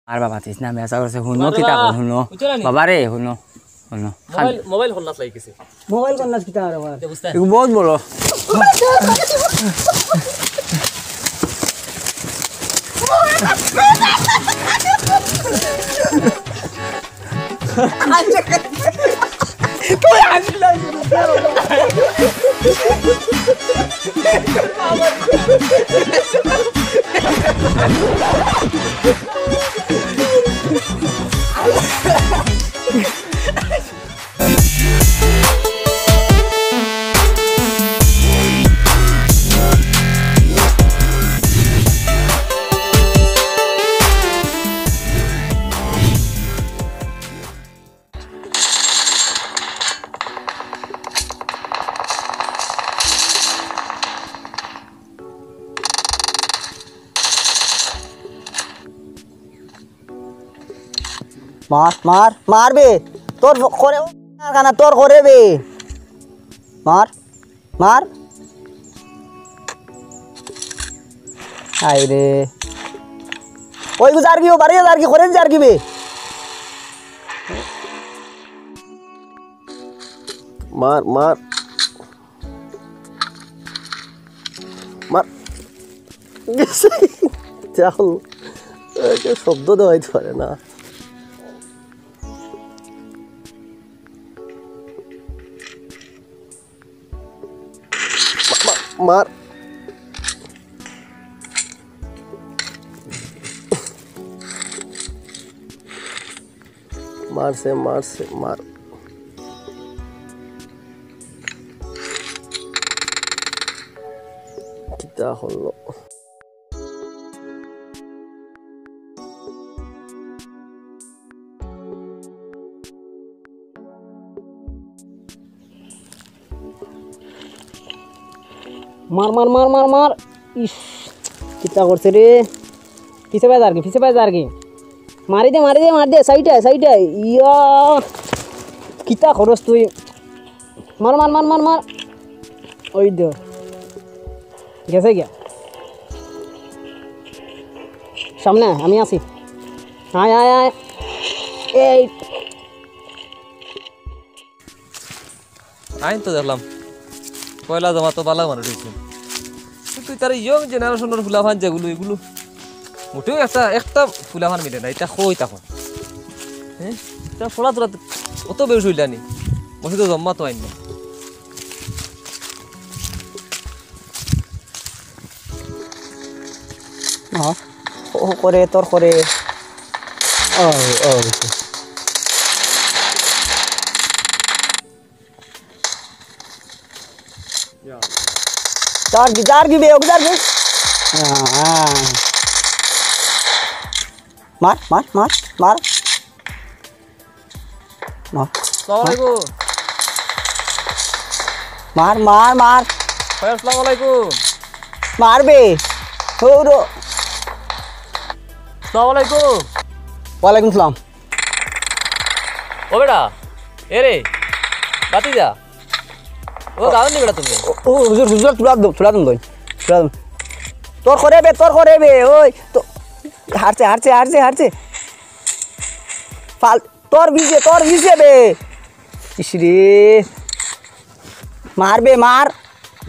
আর বাবা তিস না মেসা করছে শুনো কিতা শুনো বাবা রে শুনো শুনো মোবাইল হল না লাগিছে মোবাইল কোন নাচ কিতা রে বাবা এগো বহুত বড় তুই আসলে मार मार मार बे तोर करे गाना तोर करे बे मार मार आई रे ओई गुजार की हो 12000 की करे जार की बे मार मार मार চাও এটা শব্দ দেওয়াইতে পারে না मार मार से मार किता हलो मार मार मार मार मार इस कितना करছে रे पीछे पाए जार की मारी दे मार दे साइड है या कितना खरस তুই मार मार मार मार मार ওই দে গেছে গিয়া সামনে আমি আছি আয় আয় আয় এই আইন তো দেখলাম পয়লা জমা তো বালা মানে রইছে তুই তার ইয়ং জেনারেশনের ফুলাফান যেগুলো এগুলো মোটেও একটা ফুলাফান মিলে না এটা কই তখন হ্যাঁ এটা ফোলা তোরা অত বেশ হইলানি বসে তো জম্মা তো আইন না ও করে তোর করে ও ও जार की बे जार की मार मार मार मार मार अस्सलाम वालेकुम मार मार मार भाई अस्सलाम वालेकुम मार बे हो रो अस्सलाम वालेकुम वालेकुम सलाम ओ बेटा ए रे बाती जा ओ गाँव नहीं बेटा तुम्हें ओ हुजूर तुला दो तोर करे बे ओए तो हारছে फाल तोर विजे बे इश्री मार बे मार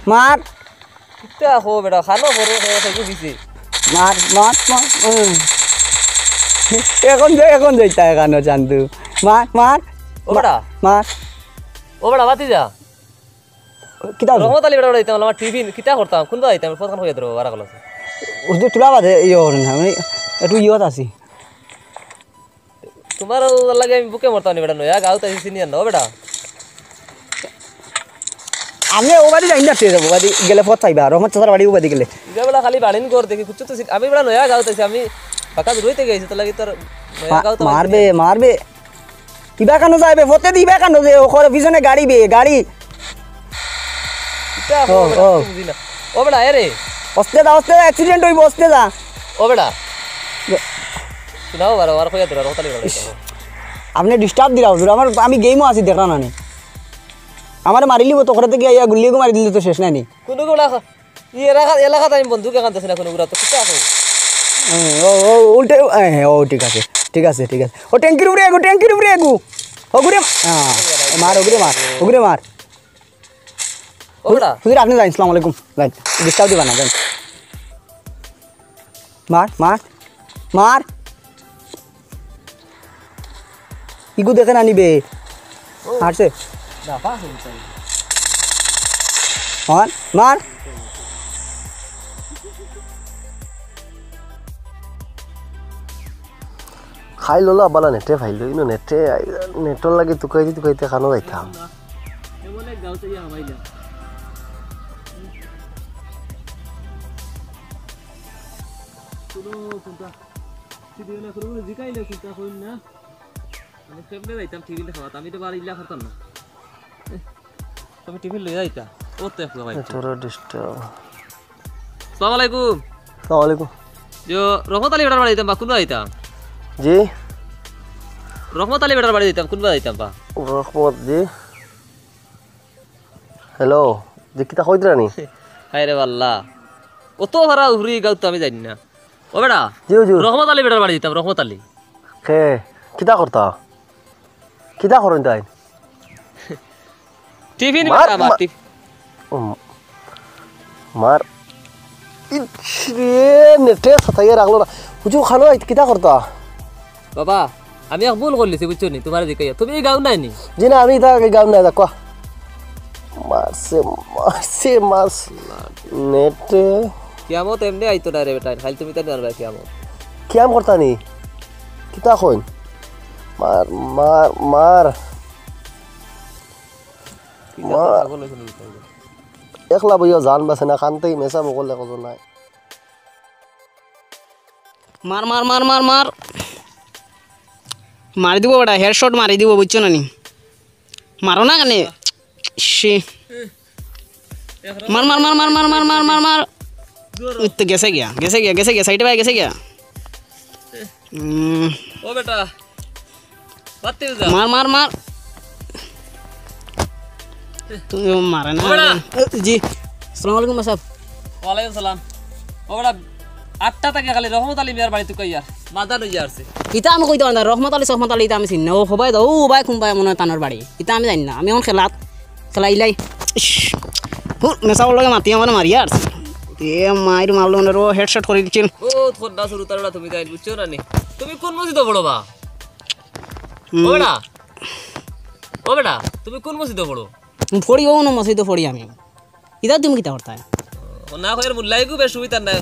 मार कितना हो बेटा खानो करे से दिसी मार मार मार এখন যাইতা গানো চান্দু मार मार ओ बेटा बाती जा কিতা রহমত আলী বেটা দিতাম আমার টিভি কিতা করতাম কোনবা দিতাম ফোন হইয়া ধরো বারা কল ওই তুলা বাদে ইয়ে হন আমি একটু ইয়ত আছি তোমার লাগে আমি বুকে মরতাম নি বেটা নয়া গাও তাই সিনিয়র না বেটা আমি ও বাড়ি যাই না তে যাব বাড়ি গেলে পথ চাইবা রহমত চাচার বাড়ি ও বাড়ি গেলে যে বেলা খালি বাড়িন কর দেখি কুছ তো আমি বেটা নয়া গাও তাইছি আমি বাকা রইতে গেছি তো লাগি তোর নয়া গাও তো মারবে কিবা কানো যাইবে ফতে দিবা কানো যে ওখর পিছনে গাড়ি গাড়ি ओ बेटा अरे अस्ते दा एक्सीडेंट होई बसते दा ओ बेटा सुनाओ बार कोई दरा रोता ले आपने डिस्टर्ब दिला हुजूर আমার আমি গেমও আছি দেখরা না নি আমারে মারিলি তো করে থেকে আইয়া গুলিয়ে মারি দিলে তো শেষ নাই নি কোন কোলা ই এলাকা এলাকা টাইম বন্ধু কে কানতেছ না কোন গুরা তো কিটা আছে ও ও উল্টে হ্যাঁ ও ঠিক আছে ঠিক আছে ঠিক আছে ও ট্যাঙ্কির উপরে এগো ট্যাঙ্কির উপরে এগো ওগুরে হ্যাঁ মার ওগুরে মার ওটা হুজুর আপনি যান আসসালামু আলাইকুম যান ডিস্টার্ব দিবা না যান মার মার মার ইগু দেখে না নিবে হারছে না পাস হইছে মার মার খাই ললো আবালা নেটে ভাইলো ইনো নেটে নেটর লাগে তুকাইতে খানো যাইতাম এমনে গাউতে ইয়া হামাইলা কোনটা সিডিওলা করে জিকাইলে কোনটা কইন না আমি কেমনে যাইতাম টিভিতে খাওয়া আমি তো বাড়ি ইলা করতাম না তুমি টিভি লই যাইতা ও তো একলা ভাই তোর ডিস্টার্ব আসসালামু আলাইকুম আসসালামু আলাইকুম जो রহমত আলী বেটার বাড়ি দিতাম বা কোন যাইতাম জি রহমত আলী বেটার বাড়ি দিতাম কোন যাইতাম বা রহমত জি হ্যালো জি কিতা কইতরা নি হায় রে আল্লাহ অত ভাড়া উড়ি গাও তো আমি জানি না ও বেটা জি হুজুর রহমত আলী বেটার বাড়ি দিতাম রহমত আলী কে কিতা করতা কিতা করেন তাই টিভি নি মার, বেটা আমার মার। টিভি মার ইছরে নেটে সাতাইয়া রাখলো না হুজুর খানো কিতা করতা বাবা আমি এক ভুল করলিছি বুঝছো নি তোমার দিকে তুমি গাও নাই নি জি না আমি তা গাম না দেখো মারছে নেটে কিয়ামত এমনি আইতো না রে বেটা খালি তুমি তাই নারবা কিয়ামত কিয়াম করতা নি কিতা কইন মার মার মার একলা বইয়া জান বাসে না খানতেই মেসা বকলে কত নাই মার মার মার মার মার মারি দিব বেটা হেডশট মারি দিব বুঝছো না নি মারো না কেন সে মার মার মার মার মার মার মার মার মার তো গেছে গিয়া সাইডে ভাই গেছে গিয়া ও বেটা বাতে যা মার মার মার তুমি মারে না জি আসসালামু আলাইকুম সাহেব ওয়ালাইকুম সালাম ও বেটা 8টা থেকে খালি রহমত আলী মিয়ার বাড়ি তুই ইয়ার মাদার হই যাচ্ছে ইতা আমি কইতে পারতাম রহমত আলী ইতা আমি চিনি না ও সবাই ও ভাই কোনবাই মনে হয় তানোর বাড়ি ইতা আমি জানি না আমি এখন খেলাই মেসাওর লগে মাতি আমার মারিয়া আসছে এ মায়ের মারলো না রো হেডশট করে দিচ্ছিল ও থোড়া শুরু তারটা তুমি যাই বুঝছো না নি তুমি কোন মসজিদে পড়ো বা ও বেটা তুমি কোন মসজিদে পড়ো ফড়ি ও না মসজিদে ফড়ি আমি ইতা তুমি কিতা করতা না কইর মুল্লাইগু বেশ সুবিধা না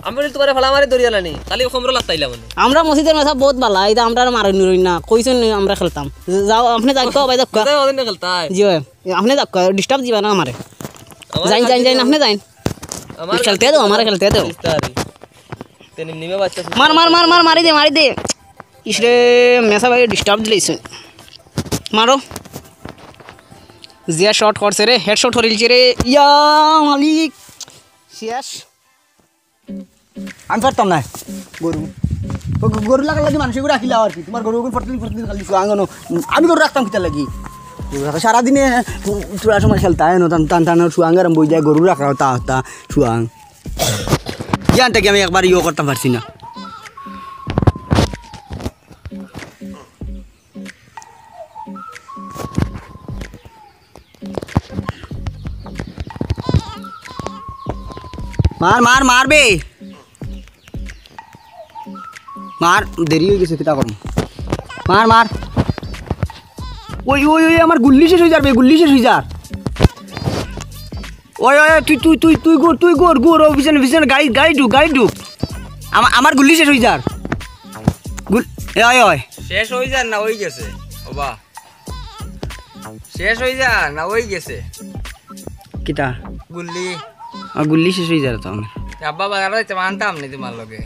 আমি তোমার ফালা মারি দরিয়া লানি খালি খমরা লাগতাইলা মানে আমরা মসজিদের মেসা বহুত ভালো এটা আমরা মারি নিরই না কইছেন আমরা খেলতাম যাও আপনি যাই ভাই যাক কোথায় ওদিন খেলতাই জি আপনি যাক ডিস্টার্ব দিবা না আমারে যাই আপনি যাই খেলতে দাও আমারে খেলতে দাও তেনি নিমে বাচ্চা মার মার মার মার মারি দে ইসরে মেসা ভাই ডিস্টার্ব দিলেছে মারো জিয়া শট করছে রে হেডশট হরিলছে রে ইয়া মালিক শেষ আমি পারতাম না গরু লাগার লাগে মানুষ এগুলো রাখিলা আর কি তোমার গরু ফটলি খালি আঙ্গনো আমি গরু রাখতাম কিতা লাগি সারাদিনে চূড়া সময় খেলতা হয় টান টান শুয়াঙ্গার বই যায় গরু রাখা তা শুয়াং জানতে কি আমি একবার ইয়ে করতে পারছি না মার মারবে মার দেরি হয়ে গেছে কিতা করুন মার ওই আমার গুল্লি শেষ হয়ে যাবে ওই তুই গোর ও পিছনে গাড়ি ঢুক আমার গুল্লি শেষ হয়ে যার শেষ হয়ে যান না ওই গেছে ওবা শেষ হয়ে যান না ওই গেছে কিতা গুল্লি শেষ হয়ে যার তো আমার আব্বা বাজার যাইতে মানতাম নি তোমার লগে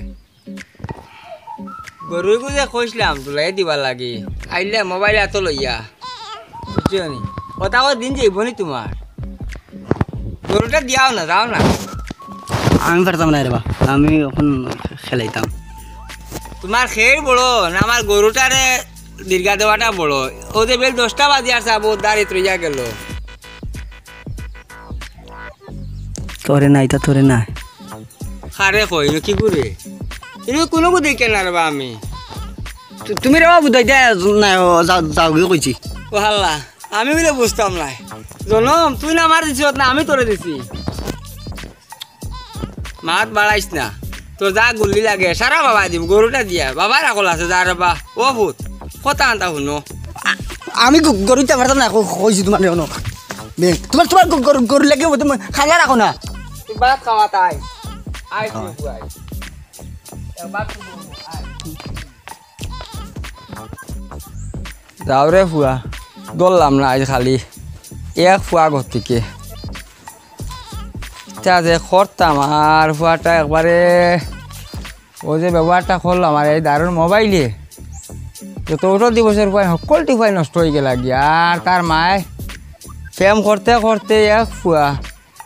গরুইকু যে কইছিলাম তোলাই দিবা লাগি আইলে মোবাইল এত লইয়া বুঝছো নি কথা দিন যাইব নি তোমার গরুটা দিয়াও না যাও না আমি পারতাম না রে বা আমি এখন খেলাইতাম তোমার খের বড় না আমার গরুটারে দীর্ঘা দেওয়াটা বড় ওদের বেল 10টা বাজে আসা বহুত দাঁড়িয়ে রইয়া গেল তোরে নাই তা তোরে নাই খারে কই কি করে কিন্তু কোনো দেখে না রবা আমি তুমি রে বুঝাই দে না যাও গিয়ে কইছি ও হাল্লা আমি বলে বুঝতাম না জনম তুই না আমার দিছিস না আমি তোরে দিছি মাত বাড়াইস না তোর যা গুল্লি লাগে সারা বাবা দিব গরুটা দিয়া বাবা রাখল আছে যা রবা ও ভূত কথা আনতা শুনো আমি গরুতে পারতাম না কইছি তোমার দেখো তোমার তোমার গরু লাগে তুমি খালা রাখো না তুই ভাত খাওয়া তাই আই তুই বুয়াই যাও রে ফুয়া দললাম না আজ খালি এক ফুয়া ঘর থেকে যে করতাম আর ফুয়াটা একবারে ও যে ব্যবহারটা করলাম আর এই দারুণ মোবাইলে যত 18 দিবসের পর সকলটি ফুয়াই নষ্ট হয়ে গেল গিয়া আর তার মায় প্রেম করতে করতে এক ফুয়া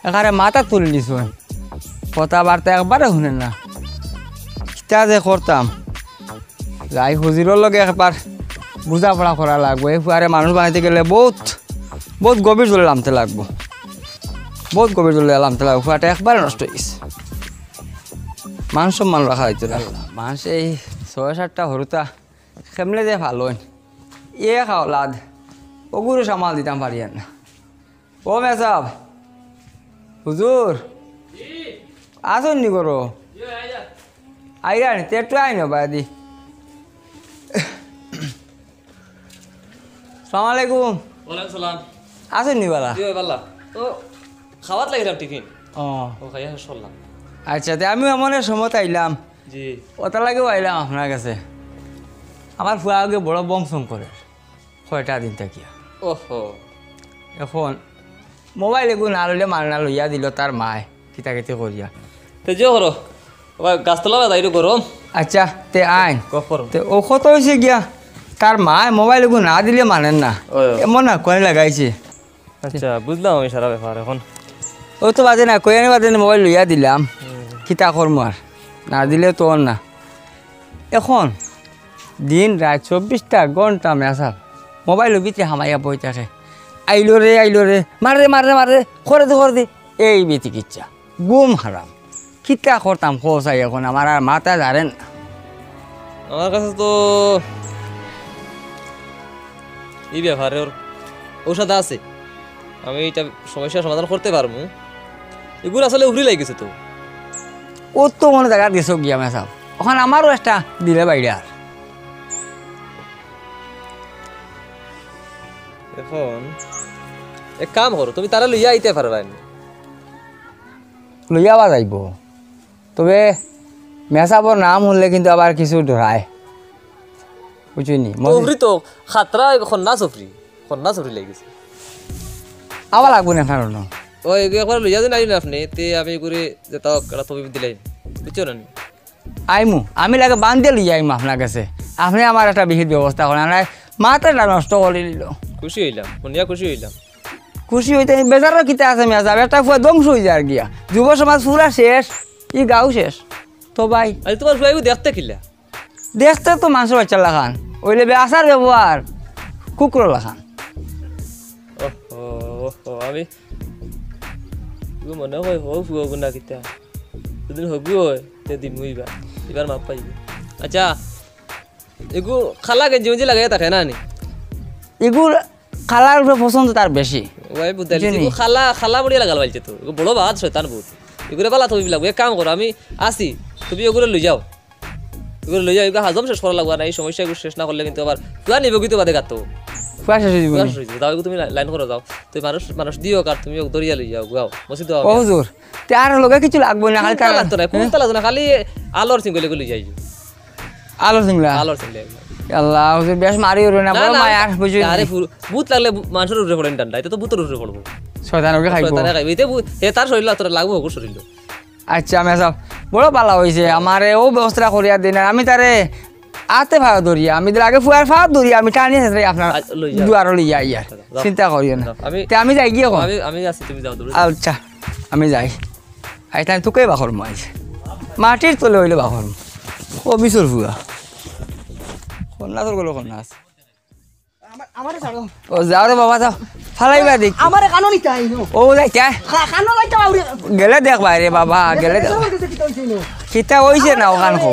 এখানে মাথা তুলে দিছ কথাবার্তা একবারে শুনেন না কিতা যে করতাম যাই হুজিরর লগে একবার বুঝাপড়া করা লাগবো এই ফুয়ারে মানুষ বানাইতে গেলে বহুত গভীর জলে নামতে লাগবো বহুত গভীর জলে নামতে লাগবো ফুয়াটা একবারে নষ্ট হয়ে গেছে মান সম্মান রাখা হইতো না মানুষ এই 6-7টা হরুতা খেমলে যে ভালো এ খাও লাদ ওগুলো সামাল দিতাম পারি না ও মেসাব হুজুর আসুন নি করো আইরা নি তেটু আইন বাদি সালাম আলাইকুম ওয়ালাইকুম সালাম আসুন নি বালা জি বাল্লা তো খাওয়াত লাগিলাম টিফিন ও ও খাইয়া সরলাম আচ্ছা তে আমি এমন সময় আইলাম জি ওটা লাগেও আইলাম আপনার কাছে আমার ফুয়া আগে বড় বংশম করে কয়টা দিন থাকিয়া ওহো এখন মোবাইল এগুলো না লইলে মাল না লইয়া দিল তার মায় কিতাকিতি করিয়া তো যে করো গাছতলা যাইতো গরম আচ্ছা তে আইন গপ করো তে ঔষধ হয়েছে গিয়া তার মায় মোবাইল এগুলো না দিলে মানেন না এমন না কয়ে লাগাইছে আচ্ছা বুঝলাম আমি সারা ব্যাপার এখন ও তো বাজে না কয়ে বাজে না মোবাইল লইয়া দিলাম কিতা করবো আর না দিলে তো ওর না এখন দিন রাত 24টা ঘন্টা মেসাব মোবাইলের ভিতরে হামাইয়া বই থাকে আইলো রে মারে করে দে এই বিতিকিচ্ছা গুম হারাম কিতা করতাম খোঁচাই এখন আমার আর মাথা ধরেন আমার কাছে তো এই ব্যাপারে ওর ঔষধ আছে আমি এটা সমস্যার সমাধান করতে পারবো এগুলো আসলে উড়ি লাগিয়েছে তো ও তো মনে জায়গা দিছ গিয়া মেসাব ওখানে আমারও একটা দিলে বাইরে আর এখন এক কাম করো তুমি তারা লইয়া আইতে পারবা লইয়াবা যাইব তবে মেসাবর নাম শুনলে কিন্তু আবার কিছু ধরায় বুঝিনি উড়ি তো খাতরা খন্না সফরি লাগিয়েছে আবার লাগবো না কারণ ওই একবার লইয়া দিন আইন আপনি তে আমি করে যেতাও একটা ছবি দিলাই বুঝছো না আইমু আমি লাগে বান্ধে লইয়া আইমু আপনার কাছে আপনি আমার একটা বিহিত ব্যবস্থা করেন না মাথাটা নষ্ট করে দিল খুশি হইলাম শুনিয়া খুশি হইলাম খুশি হইতে বেজারও কিতা আছে মেজাব একটা ফুয়া ধ্বংস হয়ে যায় আর গিয়া যুব সমাজ পুরা শেষ ই গাও শেষ তো ভাই আজ তোমার ফুয়াইবু দেখতে কিলা দেখতে তো মানুষের বাচ্চা লাখান ওইলে আসার ব্যবহার কুকুর লাখান ওহো আমি মনে হয় হোক ফুয়াবো না কিতা দুদিন হবি হয় তে দিন মুইবা এবার মাপ পাইবে আচ্ছা এগু খালা গেঞ্জি মেঞ্জি লাগাই থাকে না নি এগুলো খালার উপরে পছন্দ তার বেশি ওই বুঝাইছি এগু খালা বড়িয়া লাগাল পাইছে তো এগু বড় বাদ শয়তান বহুত এগুলো পালা তুমি লাগবে এক কাম করো আমি আসি তুমি ওগুলো লই যাও এগুলো লই যাও এগুলো হাজম শেষ করা লাগবে না এই সমস্যা এগুলো শেষ না করলে কিন্তু আবার ফুয়া নিবে কিন্তু বাদে গাতো ফুয়া শেষ হয়ে যাবে যাও এগু তুমি লাইন করো যাও তুমি মানুষ দিও কার তুমি দরিয়া লই যাও গাও মসজিদ দাও ও হুজুর তে আর লগে কিছু লাগবে না খালি তার লাগতো না কোনটা লাগতো না খালি আলোর সিঙ্গলে লই যাই আলো সিংলা আলোর সিঙ্গলে আল্লাহ হুজুর বেশ মারি ওরে না বড় মায়ার বুঝি আরে ভূত লাগলে মানুষের উপরে পড়েন ডান্ডা এটা তো ভূতের উপরে পড়বো শয়তানকে খাইবো শয়তানে খাইবে এতে ভূত হে তার শরীর তোর লাগবো ওর শরীর আচ্ছা মেসাব বড় পালা হয়েছে আমারে ও ব্যবস্থা করিয়া দিন আমি তারে আতে ভাড়া ধরিয়া আমি দিলে আগে ফুয়ার ফাড়া ধরিয়া আমি টানি হেসে আপনার দুয়ারও লইয়া ইয়ার চিন্তা করিও না আমি যাই গিয়ে আমি আছি তুমি যাও দূরে আচ্ছা আমি যাই আইতা তোকে বাখর মাই মাটির তলে হইলে বাখর ও বিচুর ফুয়া কন্যা তোর গেলো কন্যা আছে আমারে ছাড়ো ও যাও রে বাবা যাও ফালাইবা দেখ আমারে কানো নিতে আইনো ও যাই কানো লাইতে আউরে গেলে দেখ বাইরে বাবা গেলে দেখ কি কইছিনো কিতা হইছে না ওখান কো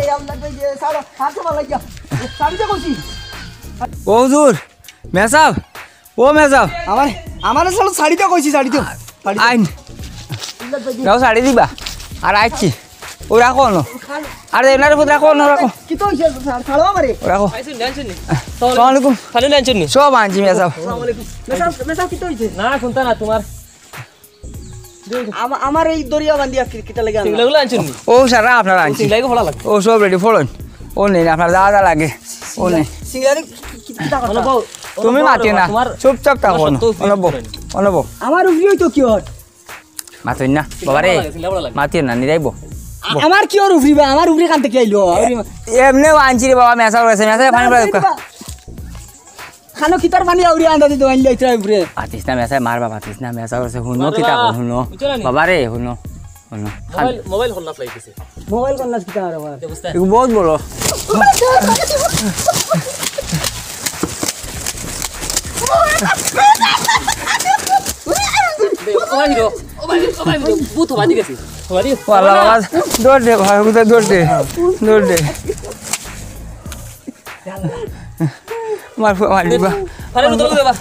ও হুজুর মেসাব ও মেসাব আমার আমার আসলে শাড়িটা কইছি শাড়িটা আইন যাও শাড়ি দিবা আর আইছি ও রাখো ন আর এনার উপর রাখো ন রাখো কি তো হইছে ছাড়বা পারে ও রাখো আইছুন টেনশন নেই আসসালামু আলাইকুম খালি টেনশন নেই সব আনছি মেসাব মেসাব কি তো হইছে না শুনতা না তোমার আমার এই দরিয়া বান্দিয়া কিটা লাগে আনলা সিংলাগুলো আনছুন নি ও সারা আপনার আনছি সিংলাইকে ভালো লাগে ও সব রেডি ফলন ও নেই আপনার যা যা লাগে ও নেই সিঙ্গারে কিটা কথা অনুভব তুমি মাতি না চুপচাপ থাকো অনব আমার উফরি হইতো কি হট মাতিন না বাবারে মাতিন না নিরাইব আমার কি ওর উফরি বা আমার উফরি কান থেকে আইলো এমনি আনছি রে বাবা মেসা রয়েছে মেসা পানি পড়া খানো কিতার পানি আউরি আন্দা দিতো আইলো ইতরা উফরে পাতিস না মেসা মারবা পাতিস না মেসা রয়েছে হুনো কিতা হুনো বাবারে হুনো হুনো মোবাইল হল্লাস লাইতেছে মোবাইল কন্নাস কিতা আর বাবা বুঝতে এগুলো বহুত বড় ওই হিরো ওই ভূত হওয়া দিগেছে হওয়ারি ওয়াল্লাহ বাবা দৌড় দে ভাই কোথায় দৌড় দে দৌড় দে মার দিবা ফারে তো দেবা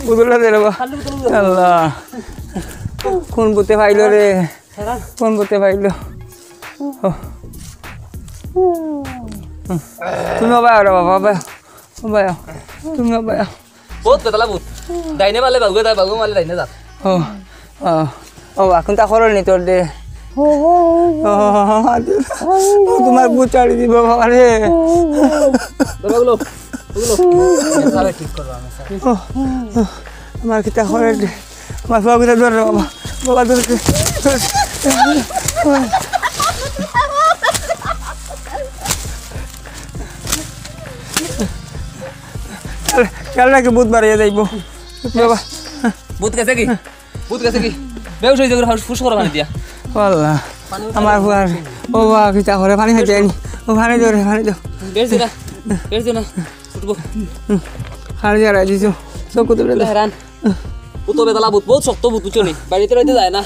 বুদুল্লা দে বাবা আল্লাহ কোন বুতে পাইলো রে কোন বুতে পাইলো তুমি বাবা রে বাবা বাবা তুমি বাবা বহুত বেতলা ভূত ডাইনে মারলে বাগুয়ে দা বাগু মারলে ডাইনে যা ও ও এখন তা করল নি তোর দে তোমার বুচাড়ি দিব বাবা রে বাগুলো ওগুলো সারা ঠিক করবা আমার কিতা করে দে আমার বাবা ধরে বাবা বাবা ধরে চল নাকি বুধবার যাইব বাবা ভূত গেছে কি ভূত গেছে কি বেউস হইছে করে ফুস করে পানি দিয়া আল্লাহ আমার বুয়ার ও বাবা কিতা করে পানি খাইতে আনি ও পানি ধরে পানি দাও বেশ না ফুটবো পানি দিয়ে রাখি দিছো সব কত বেলা হেরান ভূত বেতলা ভূত বহুত শক্ত ভূত বুঝছনি বাড়িতে রইতে যায় না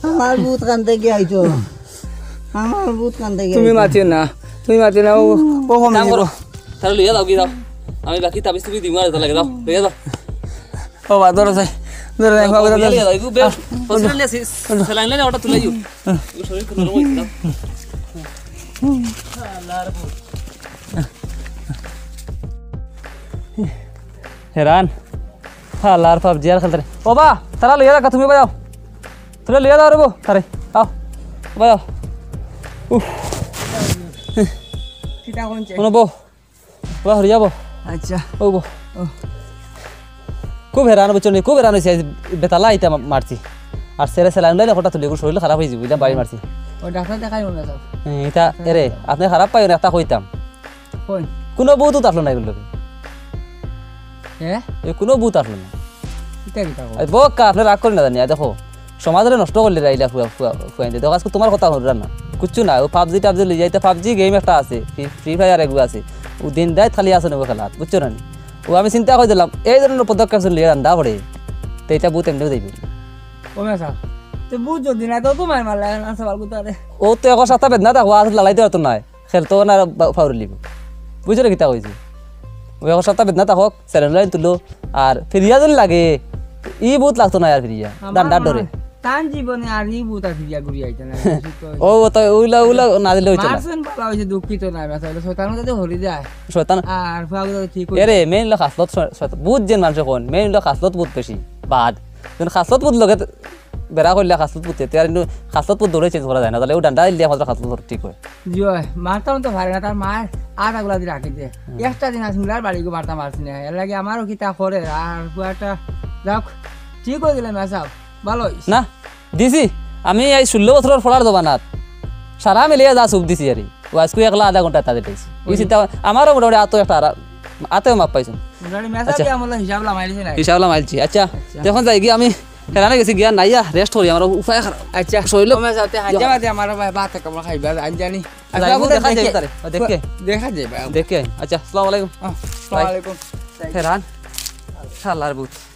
আমার ভূত কান থেকে আইতো আমার ভূত কান থেকে তুমি মাতিও না ও কম কাম করো তাহলে লইয়া দাও কি দাও আমি বাকি তাবিজ তুমি দিমু আর লাগে দাও লইয়া দাও ও বা ধরে যাই বাবা লইয়া দাও বে হসপিটাল নিয়ে সেলাইন লাইনে ওটা তুলে যাও শরীর কোন রকম দাও আল্লাহর ভূত হেরান আল্লাহর পাবজি আর খেলতে ও বা তারা লইয়া দাও তুমি বাজাও তুমি লইয়া দাও রে বো তারে আও বাজাও উফ কিতা কোনছে শোনো বো বা হরি যাবো আচ্ছা ও বো খুব হেরান বুঝছনি খুব হেরান হয়েছে বেতালা ইটা মারছি আর সেরে সেলাইন লাইলে হঠাৎ তুলে শরীর খারাপ হয়ে যাবে বাড়ি মারছি ও ডাক্তার দেখাই না সব এটা এরে আপনি খারাপ পাই একটা কইতাম কোন কোনো বউতো আসলো না এগুলো হ্যাঁ কোনো বুথ আসলো না কিতা কিতা বোকা আপনি রাগ করেন না জানি দেখো সমাজে নষ্ট করলে রাইলা ফুয়াইতে দেখো আজকে তোমার কথা হল না কুচ্ছু না ও পাবজি টাবজি লিয়ে যাইতে পাবজি গেম একটা আছে ফ্রি ফায়ার এগুলো আছে ও দিন রাত খালি আছে নেবো খেলা বুঝছো না ও আমি চিন্তা করে দিলাম এই ধরনের পদক্ষেপ লিয়ে রান্দা পড়ে তো এটা বুথ এমনিও যাইবে ও মেসা তো বুঝ যদি না তো তোমার মারলা না সবাল গুতারে ও তো এখন সাথে বেদনা দেখো আজ লালাইতে পারতো নয় খেলতো না ফাউরি লিব বুঝছো না কিতা কইছি ও এখন সাথে বেদনা থাকক স্যালেন্ড লাইন তুলো আর ফিরিয়া যদি লাগে ই বুথ লাগতো না আর ফিরিয়া ডান্ডার ডরে তান জীবনে আর ই বুতা ফিরিয়া ঘুরি আইতে না ও তো ওইলা ওইলা না দিলে হইতো না মারছেন বাবা হইছে দুঃখিত না মেসা শয়তান মধ্যে হরি যায় শয়তান আর ফাগুলো ঠিক এরে মেইন লো খাসলত বুথ যেন মানুষ কোন মেইন লো খাসলত বুথ বেশি বাদ যেন খাসলত বুথ লগে বেড়া করলে খাসলত বুথ তেয়ার কিন্তু খাসলত বুথ দৌড়ে চেঞ্জ করা যায় না তাহলে ও ডান্ডা দিলে আমাদের খাসলত ঠিক হয় জয় মারতাম তো ভারে না তার মার আর আগলা দিয়ে রাখি দে একটা দিন আসিলার বাড়ি গো মারতাম পারছি না এর লাগে আমারও কিতা করে আর পুয়াটা যাক ঠিক হয়ে গেলে মেসা ভালো না দিছি আমি এই 16 বছরের ফলার দোকানাত সারা মিলিয়ে যা সুপ দিছি আরে ও আজকে একলা আধা ঘন্টা তাদের পাইছি এই চিন্তা আমারও মোটামুটি আতেও মাপ পাইছো মেসা দিয়ে আমলা হিসাব লামাইছে না হিসাব লামাইছি আচ্ছা যখন যাই গিয়ে আমি হেরানে গেছি গিয়া নাইয়া রেস্ট করি আমার উপায় খারাপ আচ্ছা শরীর মেসা তে হাজা বাদে আমার ভাত কামড় খাইবা আজ জানি দেখা যাবে তারে দেখকে দেখা যাবে দেখকে আচ্ছা আসসালামু আলাইকুম আসসালামু আলাইকুম হেরান শালার বুত